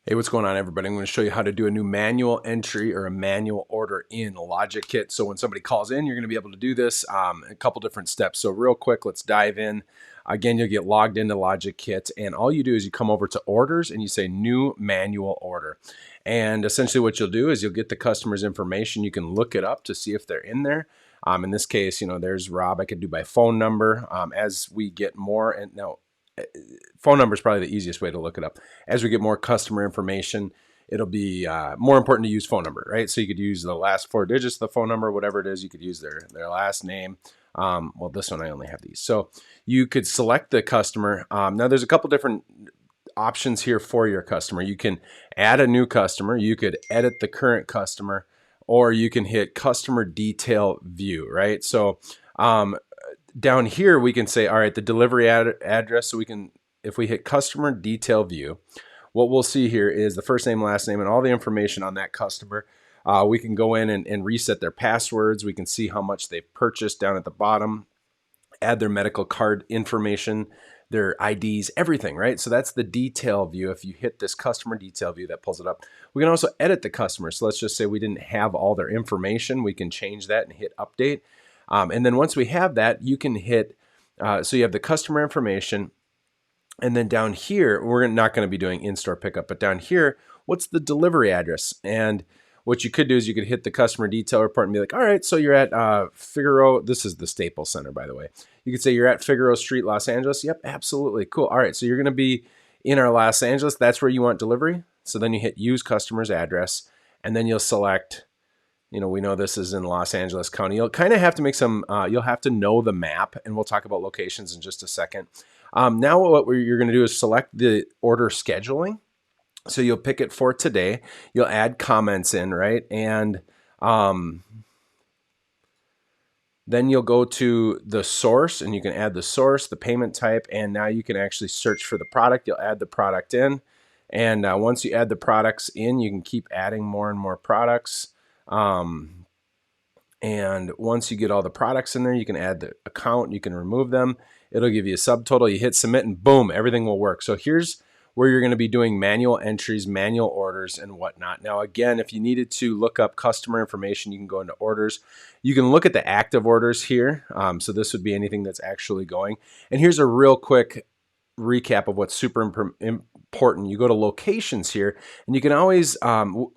Hey, what's going on, everybody? I'm going to show you how to do a new manual entry or a manual order in Logickit. So when somebody calls in, you're going to be able to do this a couple different steps. So real quick, let's dive in. Again, you'll get logged into Logickit, and all you do is you come over to orders and you say new manual order. And essentially what you'll do is you'll get the customer's information. You can look it up to see if they're in there. In this case, there's Rob. I could do by phone number. As we get more, and now phone number is probably the easiest way to look it up. As we get more customer information, it'll be more important to use phone number, right? So you could use the last 4 digits of the phone number, whatever it is. You could use their last name. Well, this one I only have these. So you could select the customer. Now there's a couple different options here for your customer. You can add a new customer. You could edit the current customer, or you can hit customer detail view, right? So down here, we can say, all right, the delivery address. So we can, if we hit customer detail view, what we'll see here is the first name, last name, and all the information on that customer. We can go in and reset their passwords. We can see how much they've purchased down at the bottom, add their medical card information, their IDs, everything, right? So that's the detail view. If you hit this customer detail view, that pulls it up. We can also edit the customer. So let's just say we didn't have all their information. We can change that and hit update. And then once we have that, you can hit, so you have the customer information. And then down here, we're not going to be doing in-store pickup, but down here, what's the delivery address? And what you could do is you could hit the customer detail report and be like, all right, so you're at Figaro. This is the Staples Center, by the way. You could say you're at Figaro Street, Los Angeles. Yep, absolutely. Cool. All right, so you're going to be in our Los Angeles. That's where you want delivery. So then you hit use customer's address, and then you'll select, we know this is in Los Angeles County. You'll kind of have to make some, you'll have to know the map, and we'll talk about locations in just a second. Now what you're going to do is select the order scheduling. So you'll pick it for today. You'll add comments in, right? And then you'll go to the source, and you can add the source, the payment type, and now you can actually search for the product. You'll add the product in, and once you add the products in, you can keep adding more and more products. And once you get all the products in there, you can add the account, you can remove them. It'll give you a subtotal. You hit submit and boom, everything will work. So here's where you're going to be doing manual entries, manual orders, and whatnot. Now, again, if you needed to look up customer information, you can go into orders. You can look at the active orders here. So this would be anything that's actually going. And here's a real quick recap of what's super important. You go to locations here, and you can always,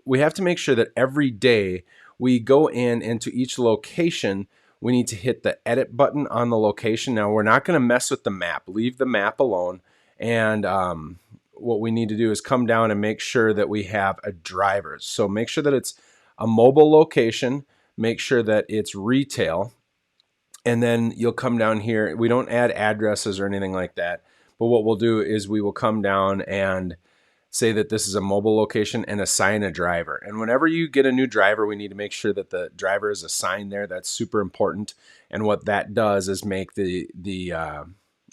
we have to make sure that every day we go into each location, we need to hit the edit button on the location. Now, we're not going to mess with the map. Leave the map alone. And what we need to do is come down and make sure that we have a driver. So make sure that it's a mobile location. Make sure that it's retail. And then you'll come down here. We don't add addresses or anything like that. But what we'll do is we will come down and say that this is a mobile location and assign a driver. And whenever you get a new driver, we need to make sure that the driver is assigned there. That's super important. And what that does is make the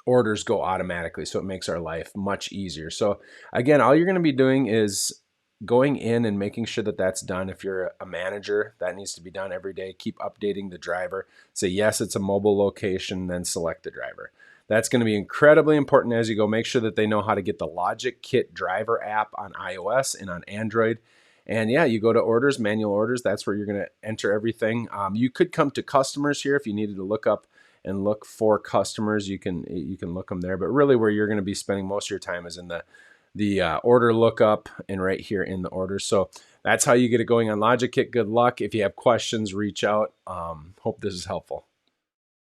orders go automatically. So it makes our life much easier. So again, all you're going to be doing is going in and making sure that that's done. If you're a manager, that needs to be done every day. Keep updating the driver. Say, yes, it's a mobile location, then select the driver. That's going to be incredibly important as you go. Make sure that they know how to get the Logickit driver app on iOS and on Android. And yeah, you go to orders, manual orders. That's where you're going to enter everything. You could come to customers here if you needed to look up and look for customers. You can look them there. But really, where you're going to be spending most of your time is in the order lookup and right here in the orders. So that's how you get it going on Logickit. Good luck. If you have questions, reach out. Hope this is helpful.